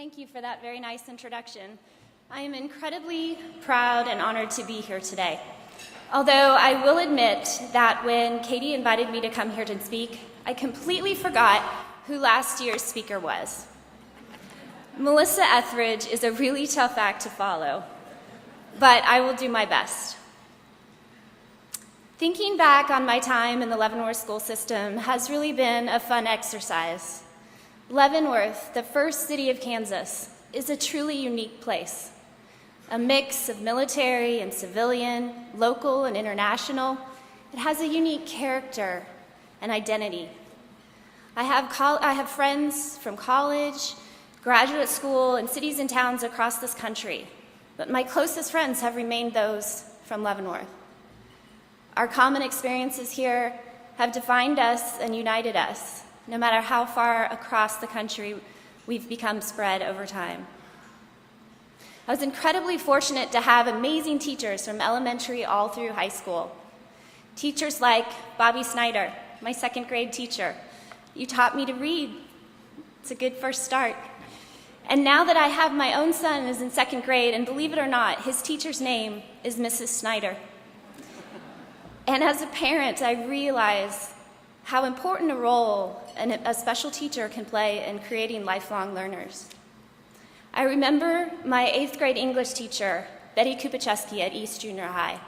Thank you for that very nice introduction. I am incredibly proud and honored to be here today. Although I will admit that when Katie invited me to come here to speak, I completely forgot who last year's speaker was. Melissa Etheridge is a really tough act to follow, but I will do my best. Thinking back on my time in the Leavenworth school system has really been a fun exercise. Leavenworth, the first city of Kansas, is a truly unique place. A mix of military and civilian, local and international. It has a unique character and identity. I have friends from college, graduate school, and cities and towns across this country, but my closest friends have remained those from Leavenworth. Our common experiences here have defined us and united us, no matter how far across the country we've become spread over time. I was incredibly fortunate to have amazing teachers from elementary all through high school. Teachers like Bobby Snyder, my second grade teacher. You taught me to read. It's a good first start. And now that I have my own son who's in second grade, and believe it or not, his teacher's name is Mrs. Snyder. And as a parent, I realize how important a role a special teacher can play in creating lifelong learners. I remember my 8th grade English teacher, Betty Kupicheski at East Junior High.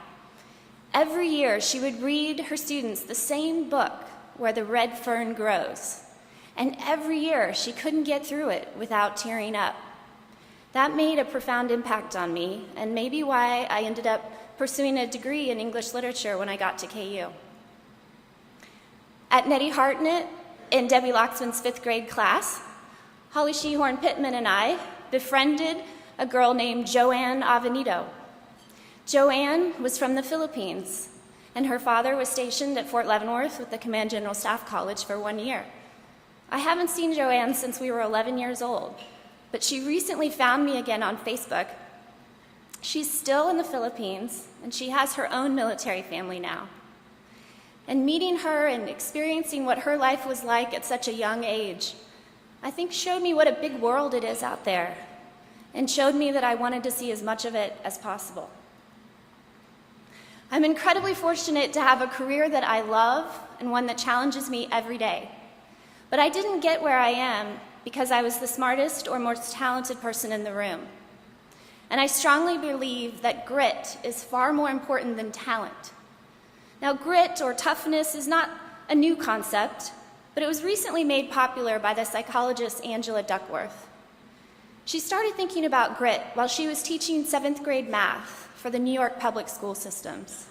Every year, she would read her students the same book, Where the Red Fern Grows. And every year, she couldn't get through it without tearing up. That made a profound impact on me, and maybe why I ended up pursuing a degree in English literature when I got to KU. At Nettie Hartnett, in Debbie Loxman's 5th grade class, Holly Shehorn Pittman and I befriended a girl named Joanne Avenito. Joanne was from the Philippines, and her father was stationed at Fort Leavenworth with the Command General Staff College for 1 year. I haven't seen Joanne since we were 11 years old, but she recently found me again on Facebook. She's still in the Philippines, and she has her own military family now. And meeting her and experiencing what her life was like at such a young age, I think showed me what a big world it is out there, and showed me that I wanted to see as much of it as possible. I'm incredibly fortunate to have a career that I love and one that challenges me every day. But I didn't get where I am because I was the smartest or most talented person in the room. And I strongly believe that grit is far more important than talent. Now, grit or toughness is not a new concept, but it was recently made popular by the psychologist Angela Duckworth. She started thinking about grit while she was teaching 7th grade math for the New York public school systems.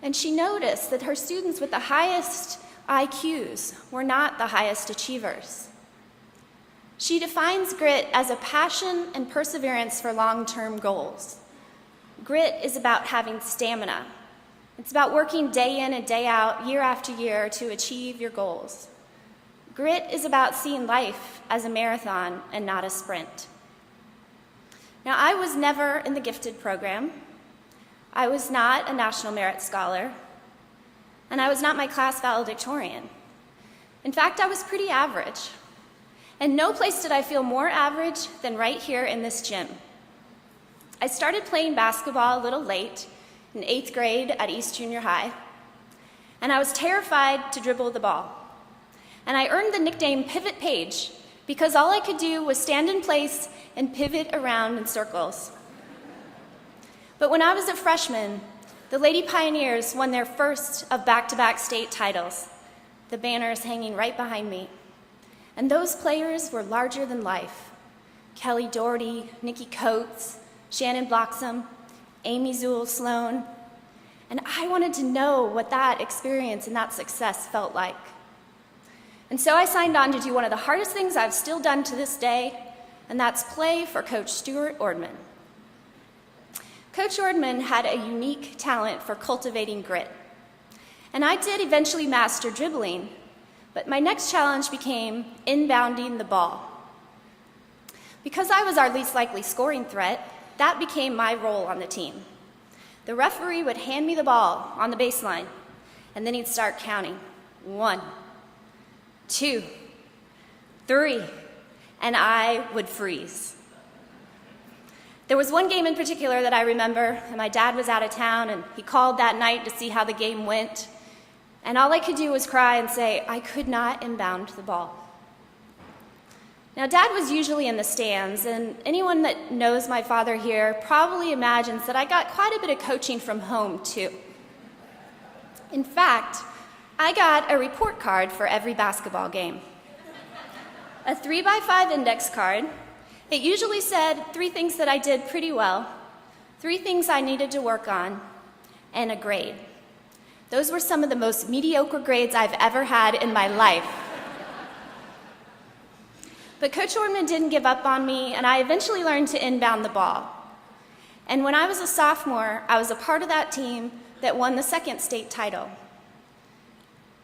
And she noticed that her students with the highest IQs were not the highest achievers. She defines grit as a passion and perseverance for long-term goals. Grit is about having stamina. It's about working day in and day out, year after year, to achieve your goals. Grit is about seeing life as a marathon and not a sprint. Now, I was never in the gifted program. I was not a National Merit Scholar. And I was not my class valedictorian. In fact, I was pretty average. And no place did I feel more average than right here in this gym. I started playing basketball a little late, in 8th grade at East Junior High, and I was terrified to dribble the ball. And I earned the nickname Pivot Paige because all I could do was stand in place and pivot around in circles. But when I was a freshman, the Lady Pioneers won their first of back-to-back state titles. The banner is hanging right behind me. And those players were larger than life. Kelly Doherty, Nikki Coates, Shannon Bloxham, Amy Zool Sloan. And I wanted to know what that experience and that success felt like. And so I signed on to do one of the hardest things I've still done to this day, and that's play for Coach Stuart Ordman. Coach Ordman had a unique talent for cultivating grit. And I did eventually master dribbling, but my next challenge became inbounding the ball. Because I was our least likely scoring threat, that became my role on the team. The referee would hand me the ball on the baseline, and then he'd start counting. 1, 2, 3, and I would freeze. There was one game in particular that I remember, and my dad was out of town, and he called that night to see how the game went, and all I could do was cry and say, I could not inbound the ball. Now, Dad was usually in the stands, and anyone that knows my father here probably imagines that I got quite a bit of coaching from home, too. In fact, I got a report card for every basketball game. A 3x5 index card. It usually said 3 things that I did pretty well, 3 things I needed to work on, and a grade. Those were some of the most mediocre grades I've ever had in my life. But Coach Orman didn't give up on me, and I eventually learned to inbound the ball. And when I was a sophomore, I was a part of that team that won the 2nd state title.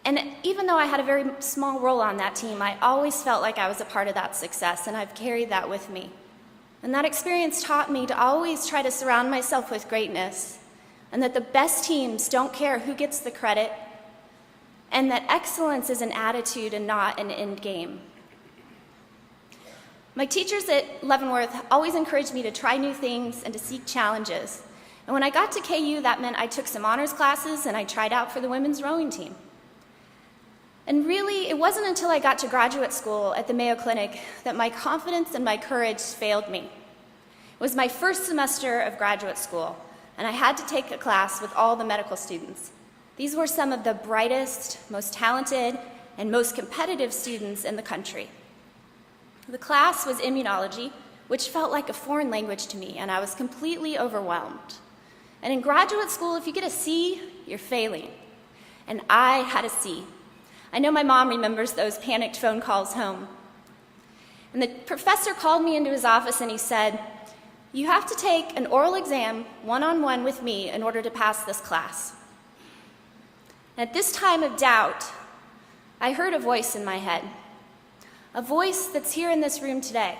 And even though I had a very small role on that team, I always felt like I was a part of that success, and I've carried that with me. And that experience taught me to always try to surround myself with greatness, and that the best teams don't care who gets the credit, and that excellence is an attitude and not an end game. My teachers at Leavenworth always encouraged me to try new things and to seek challenges. And when I got to KU, that meant I took some honors classes and I tried out for the women's rowing team. And really, it wasn't until I got to graduate school at the Mayo Clinic that my confidence and my courage failed me. It was my first semester of graduate school, and I had to take a class with all the medical students. These were some of the brightest, most talented, and most competitive students in the country. The class was immunology, which felt like a foreign language to me, and I was completely overwhelmed. And in graduate school, if you get a C, you're failing. And I had a C. I know my mom remembers those panicked phone calls home. And the professor called me into his office and he said, "You have to take an oral exam one-on-one with me in order to pass this class." At this time of doubt, I heard a voice in my head, a voice that's here in this room today.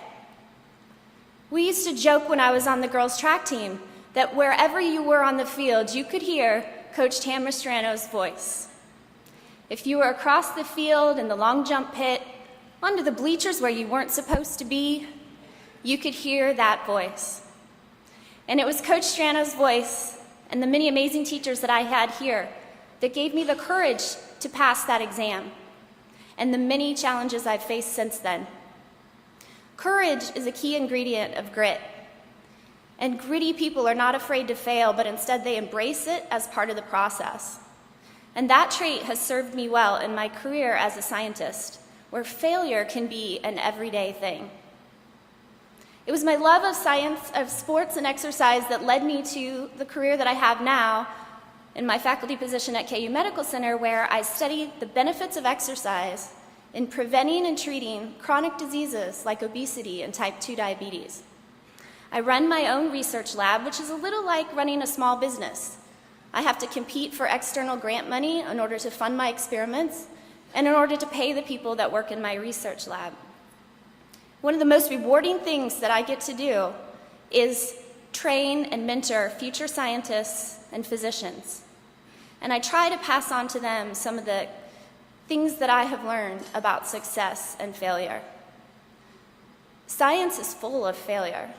We used to joke when I was on the girls' track team that wherever you were on the field, you could hear Coach Tam Mastrano's voice. If you were across the field in the long jump pit, under the bleachers where you weren't supposed to be, you could hear that voice. And it was Coach Strano's voice and the many amazing teachers that I had here that gave me the courage to pass that exam and the many challenges I've faced since then. Courage is a key ingredient of grit. And gritty people are not afraid to fail, but instead they embrace it as part of the process. And that trait has served me well in my career as a scientist, where failure can be an everyday thing. It was my love of science, of sports and exercise that led me to the career that I have now in my faculty position at KU Medical Center, where I studied the benefits of exercise in preventing and treating chronic diseases like obesity and type 2 diabetes. I run my own research lab, which is a little like running a small business. I have to compete for external grant money in order to fund my experiments and in order to pay the people that work in my research lab. One of the most rewarding things that I get to do is train and mentor future scientists and physicians. And I try to pass on to them some of the things that I have learned about success and failure. Science is full of failure.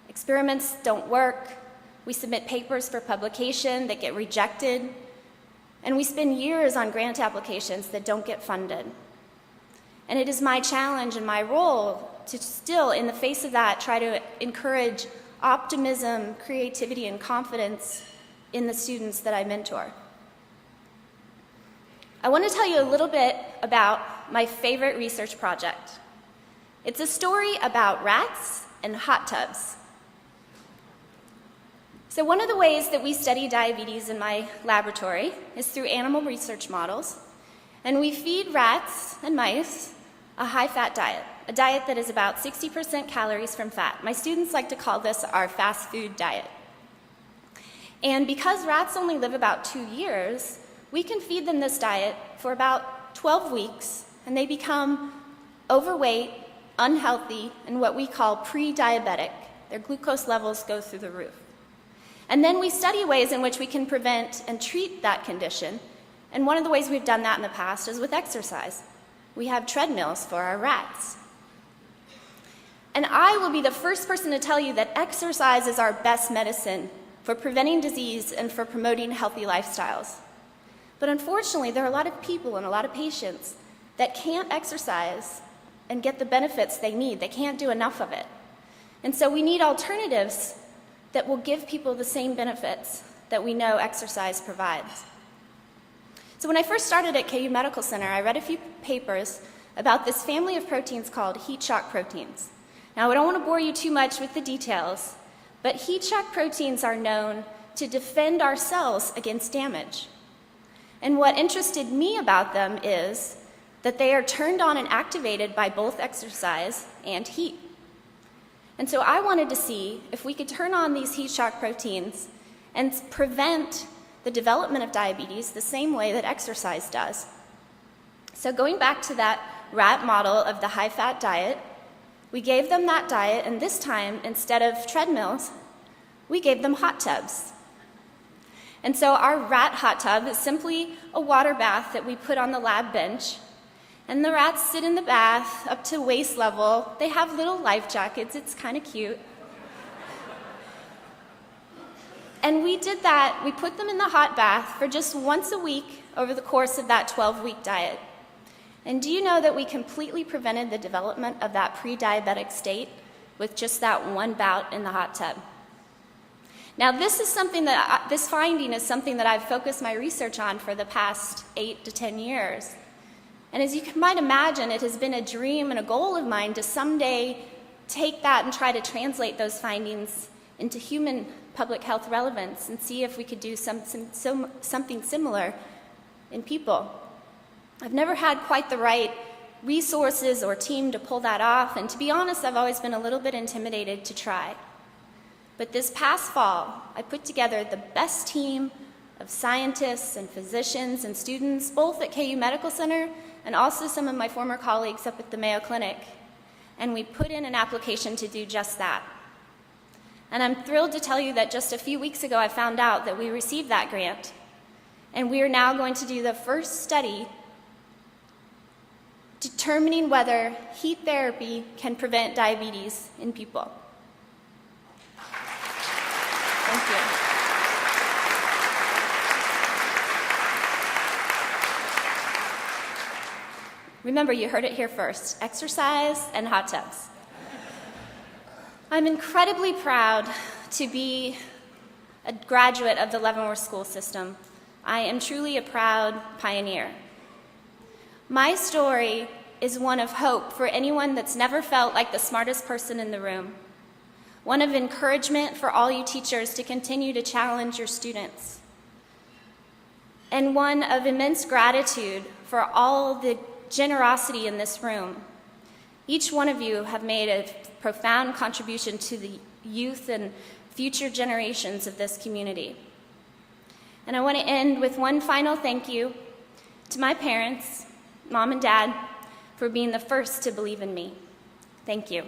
Experiments don't work. We submit papers for publication that get rejected, and we spend years on grant applications that don't get funded. And it is my challenge and my role to still, in the face of that, try to encourage optimism, creativity, and confidence in the students that I mentor. I want to tell you a little bit about my favorite research project. It's a story about rats and hot tubs. So one of the ways that we study diabetes in my laboratory is through animal research models, and we feed rats and mice a high-fat diet, a diet that is about 60% calories from fat. My students like to call this our fast food diet. And because rats only live about 2 years, we can feed them this diet for about 12 weeks, and they become overweight, unhealthy, and what we call pre-diabetic. Their glucose levels go through the roof. And then we study ways in which we can prevent and treat that condition. And one of the ways we've done that in the past is with exercise. We have treadmills for our rats. And I will be the first person to tell you that exercise is our best medicine for preventing disease and for promoting healthy lifestyles. But unfortunately, there are a lot of people and a lot of patients that can't exercise and get the benefits they need. They can't do enough of it. And so we need alternatives that will give people the same benefits that we know exercise provides. So when I first started at KU Medical Center, I read a few papers about this family of proteins called heat shock proteins. Now, I don't want to bore you too much with the details, but heat shock proteins are known to defend our cells against damage. And what interested me about them is that they are turned on and activated by both exercise and heat. And so I wanted to see if we could turn on these heat shock proteins and prevent the development of diabetes the same way that exercise does. So going back to that rat model of the high-fat diet, we gave them that diet, and this time, instead of treadmills, we gave them hot tubs. And so our rat hot tub is simply a water bath that we put on the lab bench. And the rats sit in the bath up to waist level. They have little life jackets. It's kind of cute. And we did that. We put them in the hot bath for just once a week over the course of that 12-week diet. And do you know that we completely prevented the development of that pre-diabetic state with just that one bout in the hot tub? Now, this finding is something that I've focused my research on for the past 8 to 10 years. And as you might imagine, it has been a dream and a goal of mine to someday take that and try to translate those findings into human public health relevance and see if we could do something similar in people. I've never had quite the right resources or team to pull that off, and to be honest, I've always been a little bit intimidated to try. But this past fall, I put together the best team of scientists and physicians and students, both at KU Medical Center and also some of my former colleagues up at the Mayo Clinic. And we put in an application to do just that. And I'm thrilled to tell you that just a few weeks ago I found out that we received that grant. And we are now going to do the first study determining whether heat therapy can prevent diabetes in people. Thank you. Remember, you heard it here first: exercise and hot tubs. I'm incredibly proud to be a graduate of the Leavenworth School System. I am truly a proud pioneer. My story is one of hope for anyone that's never felt like the smartest person in the room. One of encouragement for all you teachers to continue to challenge your students. And one of immense gratitude for all the generosity in this room. Each one of you have made a profound contribution to the youth and future generations of this community. And I want to end with one final thank you to my parents, Mom and Dad, for being the first to believe in me. Thank you.